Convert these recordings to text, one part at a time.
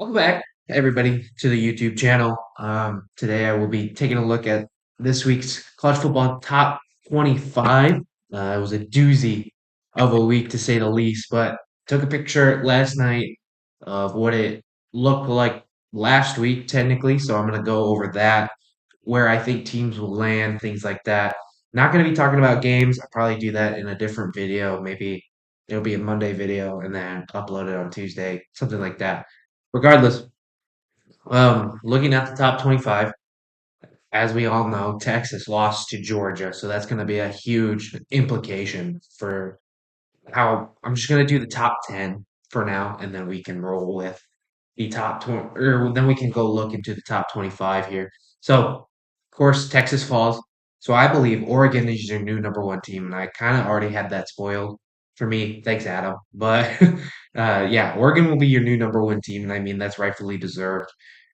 Welcome back, everybody, to the YouTube channel. Today I will be taking a look at this week's college football top 25. It was a doozy of a week to say the least, but took a picture last night of what it looked like last week, technically. So I'm going to go over that, where I think teams will land, things like that. Not going to be talking about games. I'll probably do that in a different video. Maybe it'll be a Monday video and then upload it on Tuesday, something like that. Regardless, looking at the top 25, as we all know, Texas lost to Georgia, so that's going to be a huge implication for how I'm just going to do the top 10 for now, and then we can roll with the top 20, or then we can go look into the top 25 here. So, of course, Texas falls. So I believe Oregon is your new number one team, and I kind of already had that spoiled for me. Thanks, Adam. But yeah, Oregon will be your new number one team, and I mean that's rightfully deserved.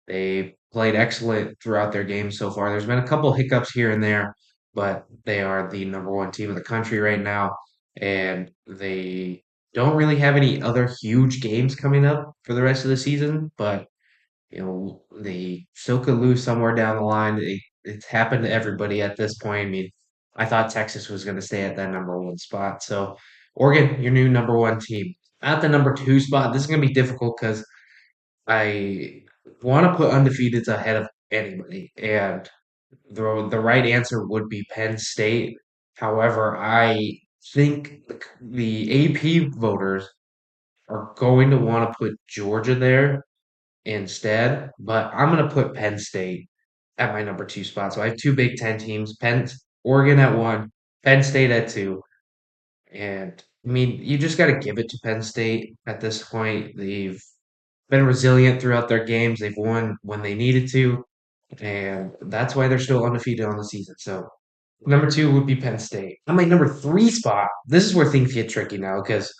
They played excellent throughout their games so far. There's been a couple hiccups here and there, but they are the number one team in the country right now, and they don't really have any other huge games coming up for the rest of the season, but they still could lose somewhere down the line. It's happened to everybody at this point. I mean, I thought Texas was going to stay at that number one spot. So, Oregon, your new number one team. At the number two spot, this is going to be difficult because I want to put undefeateds ahead of anybody, and the right answer would be Penn State. However, I think the AP voters are going to want to put Georgia there instead, but I'm going to put Penn State at my number two spot. So I have two Big Ten teams: Oregon at one, Penn State at two. And I mean, you just got to give it to Penn State at this point. They've been resilient throughout their games. They've won when they needed to, and that's why they're still undefeated on the season. So number two would be Penn State. On my number three spot, this is where things get tricky now because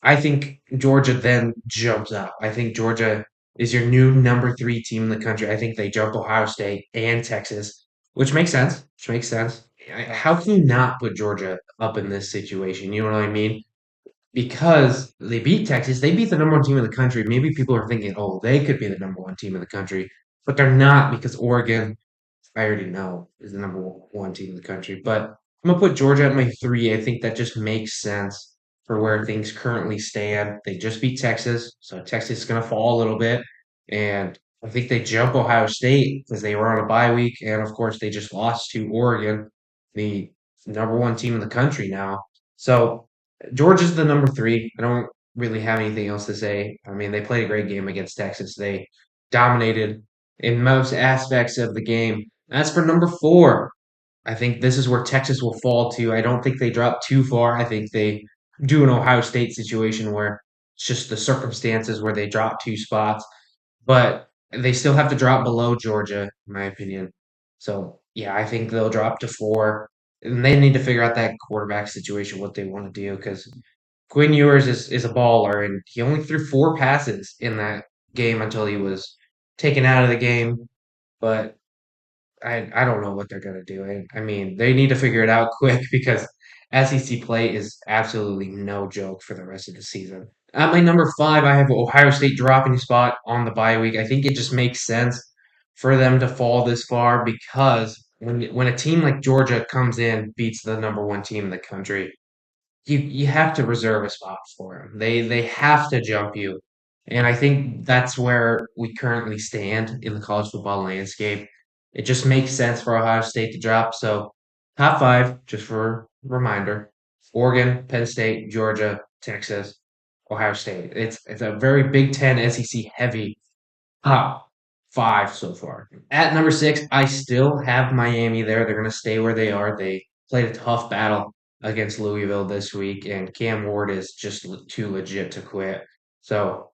I think Georgia then jumps up. I think Georgia is your new number three team in the country. I think they jump Ohio State and Texas, which makes sense. Which makes sense. How can you not put Georgia up in this situation? You know what I mean? Because they beat Texas, they beat the number one team in the country. Maybe people are thinking, oh, they could be the number one team in the country, but they're not because Oregon, I already know, is the number one team in the country. But I'm gonna put Georgia at my three. I think that just makes sense for where things currently stand. They just beat Texas, so Texas is gonna fall a little bit, and I think they jump Ohio State because they were on a bye week, and of course they just lost to Oregon, the number one team in the country now. So Georgia's the number three. I don't really have anything else to say. I mean, they played a great game against Texas. They dominated in most aspects of the game. As for number four, I think this is where Texas will fall to. I don't think they drop too far. I think they do an Ohio State situation where it's just the circumstances where they drop two spots, but they still have to drop below Georgia, in my opinion. So yeah, I think they'll drop to four, and they need to figure out that quarterback situation, what they want to do, because Quinn Ewers is a baller, and he only threw four passes in that game until he was taken out of the game. But I don't know what they're gonna do. I mean, they need to figure it out quick because SEC play is absolutely no joke for the rest of the season. At my number five, I have Ohio State dropping a spot on the bye week. I think it just makes sense for them to fall this far because when a team like Georgia comes in, beats the number one team in the country, you have to reserve a spot for them. They have to jump you, and I think that's where we currently stand in the college football landscape. It just makes sense for Ohio State to drop. So top five, just for reminder: Oregon, Penn State, Georgia, Texas, Ohio State. It's a very Big Ten SEC heavy top five so far. At number six, I still have Miami there. They're going to stay where they are. They played a tough battle against Louisville this week, and Cam Ward is just too legit to quit. So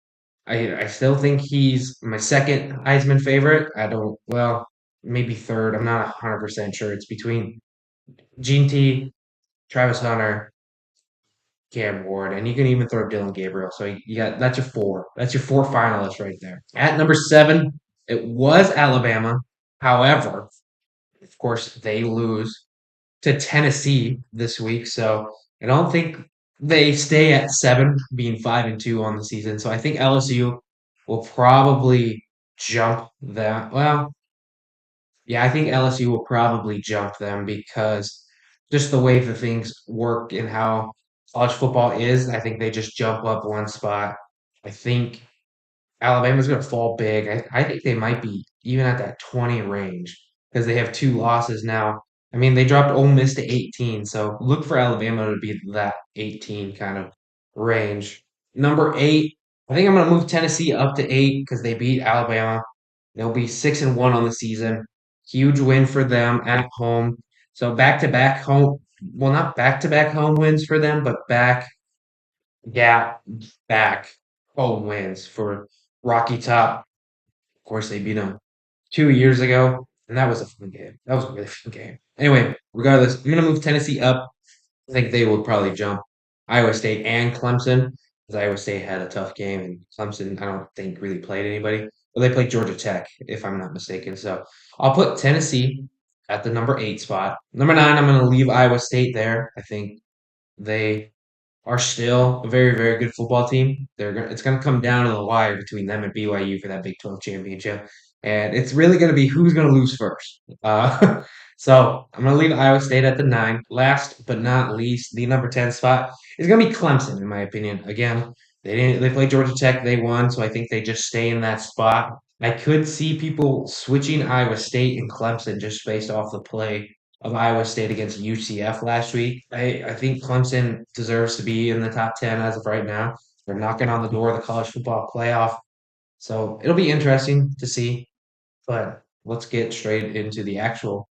I still think he's my second Heisman favorite. I don't, well, maybe third. I'm not 100% sure. It's between Gene T, Travis Hunter, Cam Ward, and you can even throw Dylan Gabriel. So you got that's your four. That's your four finalists right there. At number seven, it was Alabama. However, of course, they lose to Tennessee this week. So I don't think they stay at seven, being 5-2 on the season. So I think LSU will probably jump them. Well, yeah, I think LSU will probably jump them because just the way the things work and how college football is, I think they just jump up one spot. I think Alabama's going to fall big. I think they might be even at that 20 range because they have two losses now. I mean, they dropped Ole Miss to 18, so look for Alabama to be that 18 kind of range. Number eight, I think I'm going to move Tennessee up to eight because they beat Alabama. They'll be 6-1 on the season. Huge win for them at home. So back to back home, well, not back to back home wins for them, but back home wins for Rocky Top. Of course, they beat them 2 years ago, and that was a fun game. That was a really fun game. Anyway, regardless, I'm gonna move Tennessee up. I think they will probably jump Iowa State and Clemson because Iowa State had a tough game, and Clemson I don't think really played anybody. But they played Georgia Tech, if I'm not mistaken. So I'll put Tennessee at the number 8 spot. Number 9, I'm gonna leave Iowa State there. I think they are still a very, very good football team. It's gonna come down to the wire between them and BYU for that Big 12 championship, and it's really gonna be who's gonna lose first. So I'm gonna leave Iowa State at the 9. Last but not least, the number 10 spot is gonna be Clemson, in my opinion. Again, they played Georgia Tech, they won, so I think they just stay in that spot. I could see people switching Iowa State and Clemson just based off the play of Iowa State against UCF last week. I think Clemson deserves to be in the top 10 as of right now. They're knocking on the door of the college football playoff. So it'll be interesting to see. But let's get straight into the actual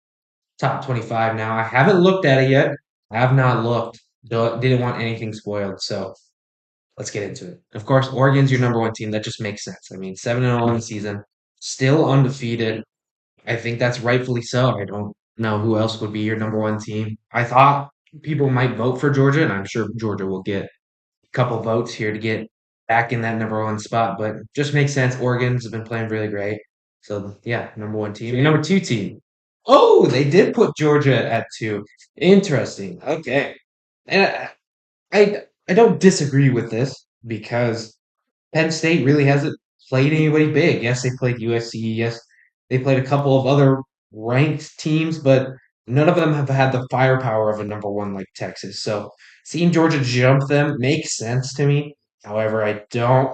top 25 now. I haven't looked at it yet. I have not looked. Didn't want anything spoiled. So let's get into it. Of course, Oregon's your number one team. That just makes sense. I mean, 7-0 in the season, still undefeated. I think that's rightfully so. I don't know who else would be your number one team. I thought people might vote for Georgia, and I'm sure Georgia will get a couple votes here to get back in that number one spot, but just makes sense. Oregon's been playing really great. So, yeah, number one team. Your number two team. Oh, they did put Georgia at 2. Interesting. Okay. And I don't disagree with this because Penn State really hasn't played anybody big. Yes, they played USC. Yes, they played a couple of other ranked teams, but none of them have had the firepower of a number one like Texas. So seeing Georgia jump them makes sense to me. However, I don't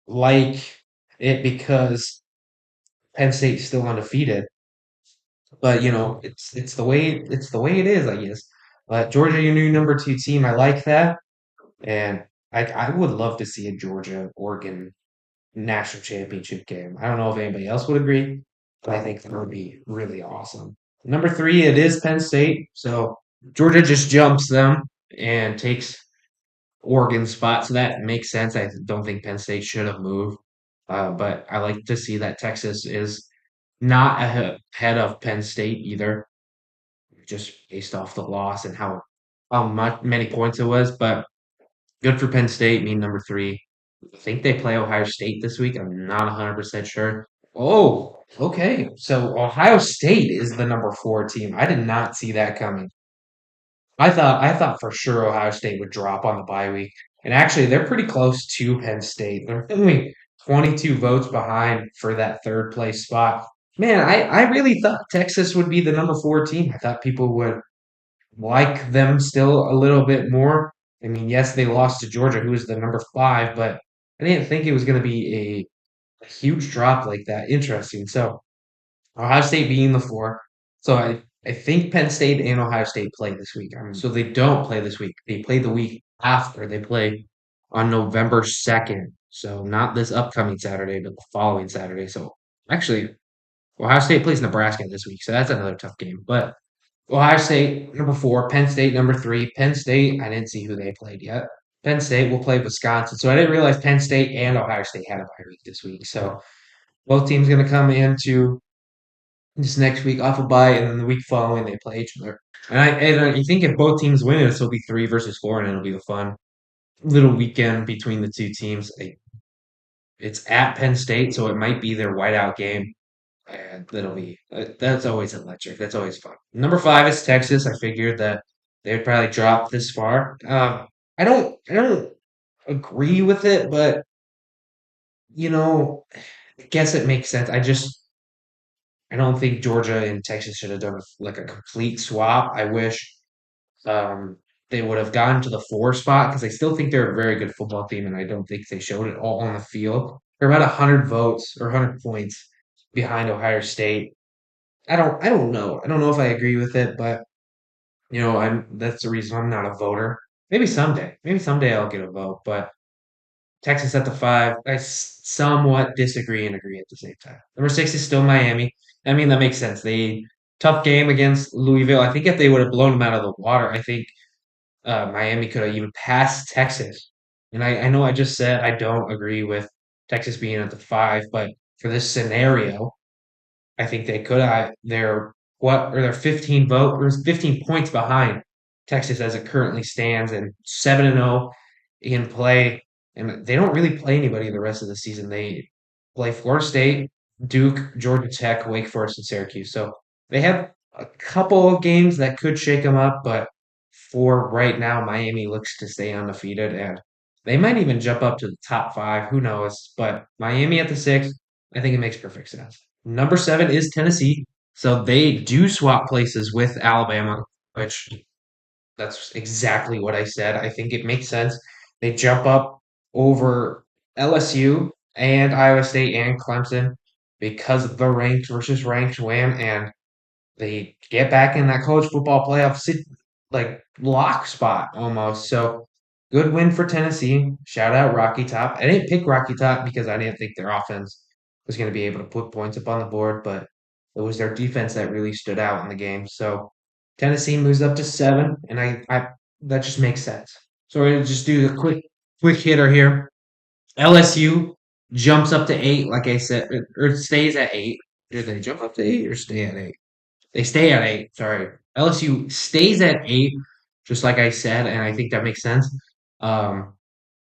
like it because Penn State's still undefeated. But it's the way it is, I guess. But Georgia, your new number two team, I like that, and I would love to see a Georgia Oregon national championship game. I don't know if anybody else would agree, but I think that would be really awesome. Number 3, it is Penn State. So Georgia just jumps them and takes Oregon's spot. So that makes sense. I don't think Penn State should have moved. But I like to see that Texas is not ahead of Penn State either, just based off the loss and how many points it was. But good for Penn State, me number 3. I think they play Ohio State this week. I'm not 100% sure. Oh, okay. So Ohio State is the number 4 team. I did not see that coming. I thought for sure Ohio State would drop on the bye week. And actually they're pretty close to Penn State. They're only 22 votes behind for that third place spot. Man, I really thought Texas would be the number 4 team. I thought people would like them still a little bit more. I mean, yes, they lost to Georgia, who was the number 5, but I didn't think it was going to be a huge drop like that. Interesting. So Ohio State being the 4. So I think Penn State and Ohio State play this week. I mean, so they don't play this week. They play the week after. They play on November 2nd. So not this upcoming Saturday, but the following Saturday. So actually, Ohio State plays Nebraska this week. So that's another tough game. But Ohio State number 4, Penn State number 3. Penn State, I didn't see who they played yet. Penn State will play Wisconsin. So I didn't realize Penn State and Ohio State had a bye week this week. So both teams going to come into this next week off a bye, and then the week following they play each other. And I think if both teams win, it'll be 3 versus 4, and it'll be a fun little weekend between the two teams. It's at Penn State, so it might be their whiteout game. And that's always electric. That's always fun. Number 5 is Texas. I figured that they would probably drop this far. I don't agree with it, but you know, I guess it makes sense. I don't think Georgia and Texas should have done like a complete swap. I wish um, they would have gotten to the 4 spot because I still think they're a very good football team, and I don't think they showed it all on the field. They're about 100 votes or 100 points behind Ohio State. I don't know. I don't know if I agree with it, but I'm that's the reason I'm not a voter. Maybe someday I'll get a vote, but Texas at the 5. I somewhat disagree and agree at the same time. Number 6 is still Miami. I mean, that makes sense. They tough game against Louisville. I think if they would have blown them out of the water, I think Miami could have even passed Texas. And I know I just said I don't agree with Texas being at the 5, but for this scenario, I think they could have. They're 15 points behind Texas as it currently stands, and 7-0 in play. And they don't really play anybody the rest of the season. They play Florida State, Duke, Georgia Tech, Wake Forest, and Syracuse. So they have a couple of games that could shake them up, but for right now, Miami looks to stay undefeated, and they might even jump up to the top 5. Who knows? But Miami at the 6, I think it makes perfect sense. Number 7 is Tennessee. So they do swap places with Alabama, which that's exactly what I said. I think it makes sense. They jump up over LSU and Iowa State and Clemson because of the ranked versus ranked win, and they get back in that college football playoff like lock spot almost. So good win for Tennessee. Shout out Rocky Top. I didn't pick Rocky Top because I didn't think their offense was going to be able to put points up on the board, but it was their defense that really stood out in the game. So Tennessee moves up to 7, and I that just makes sense. So we're gonna just do the quick hitter here. LSU jumps up to 8, like I said, or stays at 8. Did they jump up to 8 or stay at 8? They stay at 8. Sorry, LSU stays at 8, just like I said, and I think that makes sense. Um,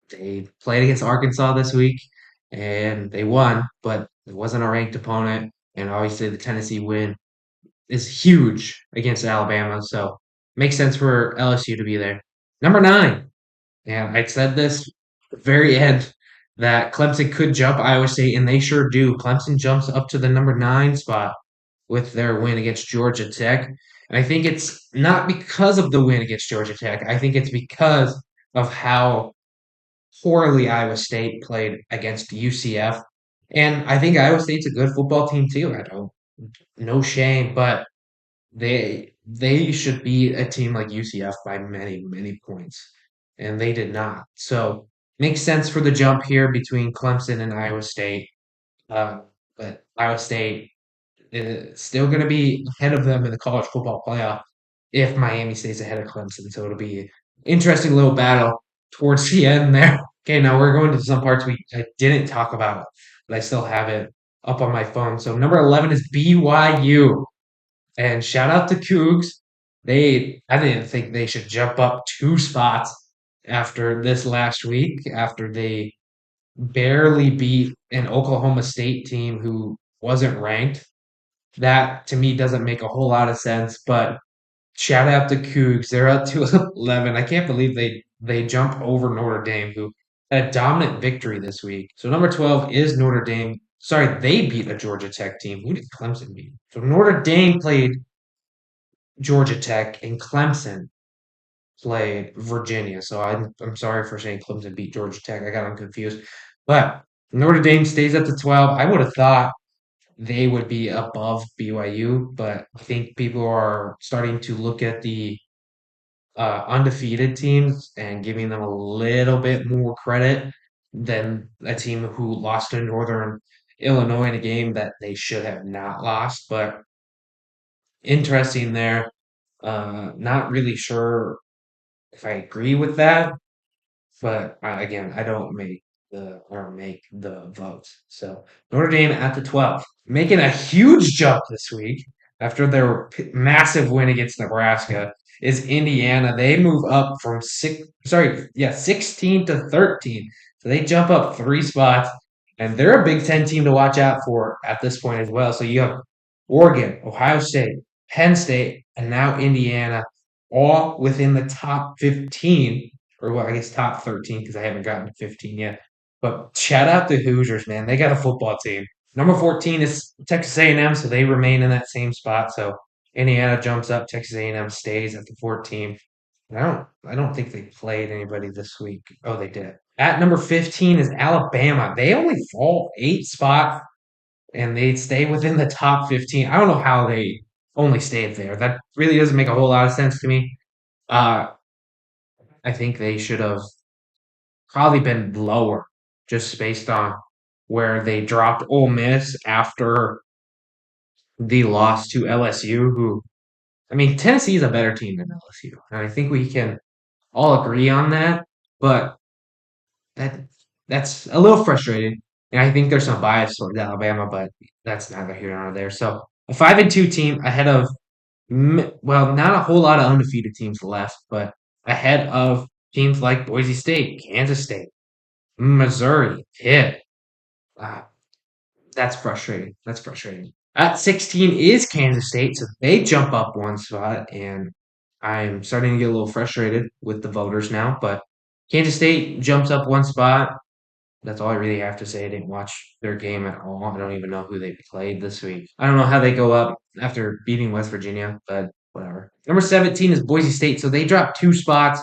they played against Arkansas this week, and they won, but it wasn't a ranked opponent. And obviously, the Tennessee win is huge against Alabama, so makes sense for LSU to be there. Number 9, and I said this at the very end that Clemson could jump Iowa State, and they sure do. Clemson jumps up to the number 9 spot with their win against Georgia Tech. And I think it's not because of the win against Georgia Tech. I think it's because of how poorly Iowa State played against UCF. And I think Iowa State's a good football team too. I don't, no shame, but they should beat a team like UCF by many points, and they did not. So makes sense for the jump here between Clemson and Iowa State. Uh, but Iowa State is still going to be ahead of them in the college football playoff if Miami stays ahead of Clemson. So it'll be an interesting little battle towards the end there. Okay, now we're going to some parts I didn't talk about, but I still have it up on my phone. So number 11 is BYU. And shout out to Cougs. I didn't think they should jump up 2 spots after this last week, after they barely beat an Oklahoma State team who wasn't ranked. That to me doesn't make a whole lot of sense, but shout out to Cougs. They're up to 11. I can't believe they jump over Notre Dame, who had a dominant victory this week. So number 12 is Notre Dame. Sorry, they beat a Georgia Tech team. Who did Clemson beat? So Notre Dame played Georgia Tech and Clemson played Virginia. So I'm sorry for saying Clemson beat Georgia Tech. I got them confused. But Notre Dame stays at the 12. I would have thought they would be above BYU, but I think people are starting to look at the undefeated teams and giving them a little bit more credit than a team who lost to Northern Illinois in a game that they should have not lost. But interesting there. Not really sure if I agree with that, but again, I don't make the votes. So Notre Dame at the 12, making a huge jump this week after their massive win against Nebraska is Indiana. They move up from 16 to 13. So they jump up 3 spots, and they're a Big Ten team to watch out for at this point as well. So you have Oregon, Ohio State, Penn State, and now Indiana, all within the top 15, or well, I guess top 13 because I haven't gotten to 15 yet. But shout out the Hoosiers, man. They got a football team. Number 14 is Texas A&M, so they remain in that same spot. So Indiana jumps up, Texas A&M stays at the 14. I don't think they played anybody this week. Oh, they did. At number 15 is Alabama. They only fall 8 spots and they stay within the top 15. I don't know how they only stayed there. That really doesn't make a whole lot of sense to me. Uh, I think they should have probably been lower just based on where they dropped Ole Miss after the loss to LSU, who, I mean, Tennessee is a better team than LSU. And I think we can all agree on that. But that that's a little frustrating. And I think there's some bias towards Alabama, but that's neither here nor there. So a 5-2 team ahead of, well, not a whole lot of undefeated teams left, but ahead of teams like Boise State, Kansas State, Missouri, Pitt. Uh, that's frustrating. That's frustrating. At 16 is Kansas State, so they jump up 1 spot, and I'm starting to get a little frustrated with the voters now. But Kansas State jumps up 1 spot. That's all I really have to say. I didn't watch their game at all. I don't even know who they played this week. I don't know how they go up after beating West Virginia, but whatever. Number 17 is Boise State, so they dropped 2 spots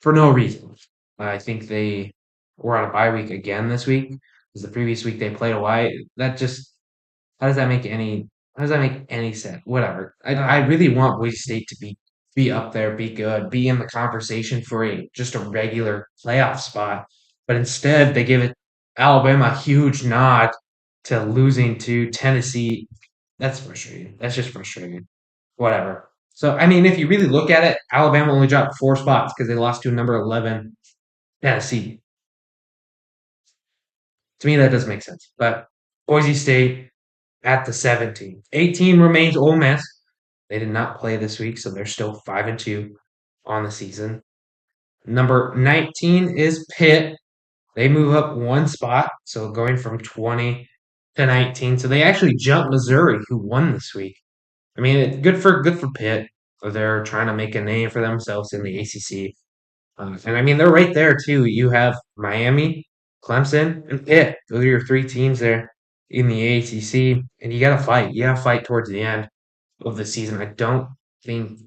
for no reason. I think they were on a bye week again this week because the previous week they played Hawaii. That just how does that make any how does that make any sense? Whatever. I really want Boise State to be up there, be good, be in the conversation for a just a regular playoff spot. But instead they give it Alabama a huge nod to losing to Tennessee. That's frustrating. That's just frustrating. Whatever. So I mean, if you really look at it, Alabama only dropped 4 spots because they lost to number 11 Tennessee. To me, that doesn't make sense. But Boise State at the 17. 18 remains Ole Miss. They did not play this week, so they're still 5-2 on the season. Number 19 is Pitt. They move up 1 spot, so going from 20 to 19. So they actually jumped Missouri, who won this week. I mean, good for Pitt. They're trying to make a name for themselves in the ACC. And I mean, they're right there too. You have Miami, Clemson, and Pitt. Those are your 3 teams there in the ACC, and you got to fight. You got to fight towards the end of the season. I don't think,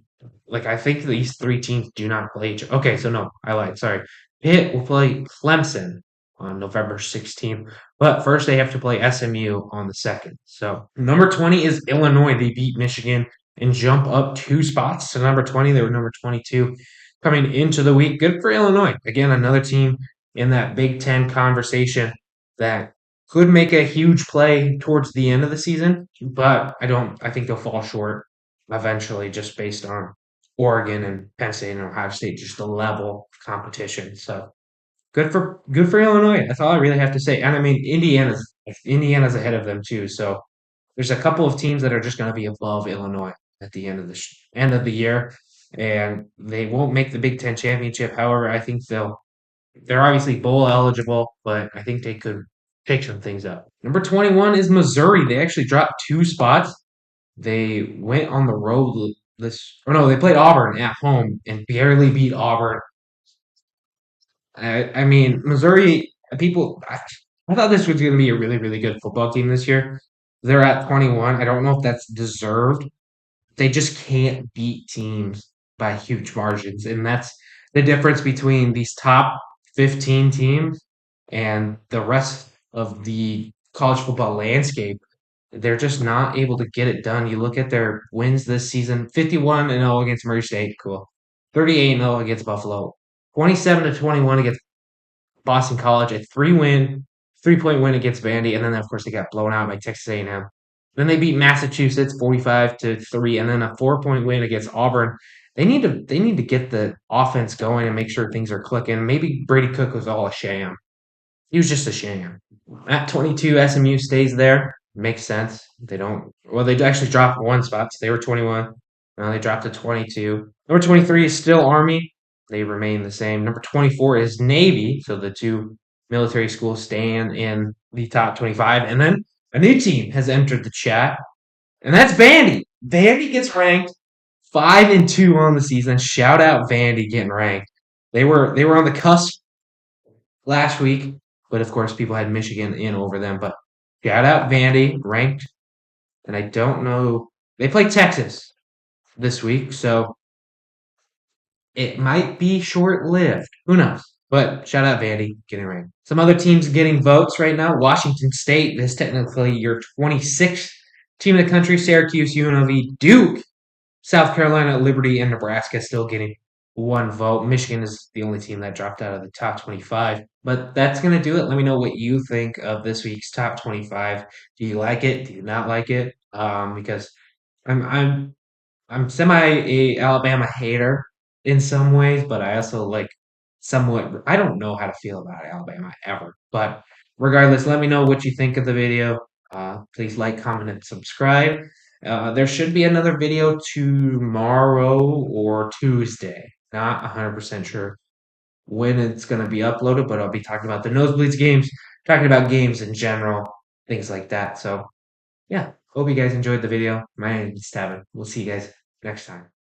I think these 3 teams do not play each. Okay, so no, I lied. Sorry. Pitt will play Clemson on November 16th, but first they have to play SMU on the 2nd. So number 20 is Illinois. They beat Michigan and jump up 2 spots to number 20. They were number 22 coming into the week. Good for Illinois. Again, another team in that Big Ten conversation that could make a huge play towards the end of the season, but I think they'll fall short eventually just based on Oregon and Penn State and Ohio State, just the level of competition. So good for Illinois. That's all I really have to say. And I mean Indiana's ahead of them too. So there's a couple of teams that are just going to be above Illinois at the end of the end of the year, and they won't make the Big Ten championship. However, I think they're obviously bowl eligible, but I think they could pick some things up. Number 21 is Missouri. They actually dropped 2 spots. They went on the road they played Auburn at home and barely beat Auburn. I mean, Missouri, I thought this was going to be a really, really good football team this year. They're at 21. I don't know if that's deserved. They just can't beat teams by huge margins. And that's the difference between these top 15 teams and the rest of the college football landscape. They're just not able to get it done. You look at their wins this season 51-0 against Murray State. Cool. 38-0 against Buffalo. 27-21 against Boston College. A 3-point win against Vandy. And then, of course, they got blown out by Texas A&M. Then they beat Massachusetts 45-3, and then a 4-point win against Auburn. They need to get the offense going and make sure things are clicking. Maybe Brady Cook was all a sham. He was just a sham. At 22, SMU stays there. Makes sense. They actually dropped 1 spot. So they were 21. Now they dropped to 22. Number 23 is still Army. They remain the same. Number 24 is Navy. So the 2 military schools staying in the top 25. And then a new team has entered the chat, and that's Vandy. Vandy gets ranked 5-2 on the season. Shout out Vandy getting ranked. They were on the cusp last week but of course people had Michigan in over them. But shout out Vandy, ranked, and I don't know they play Texas this week, so it might be short lived. Who knows? But shout out Vandy getting ranked. Some other teams getting votes right now. Washington State is technically your 26th team in the country. Syracuse, UNLV, Duke, South Carolina, Liberty, and Nebraska still getting one vote. Michigan is the only team that dropped out of the top 25. But that's going to do it. Let me know what you think of this week's top 25. Do you like it? Do you not like it? Because I'm I'm I'm semi a Alabama hater in some ways, but I also like somewhat. I don't know how to feel about Alabama ever. But regardless, let me know what you think of the video. Please like, comment, and subscribe. There should be another video tomorrow or Tuesday. Not 100% sure when it's going to be uploaded, but I'll be talking about the Nosebleeds games, talking about games in general, things like that. So, yeah, hope you guys enjoyed the video. My name is Tavin. We'll see you guys next time.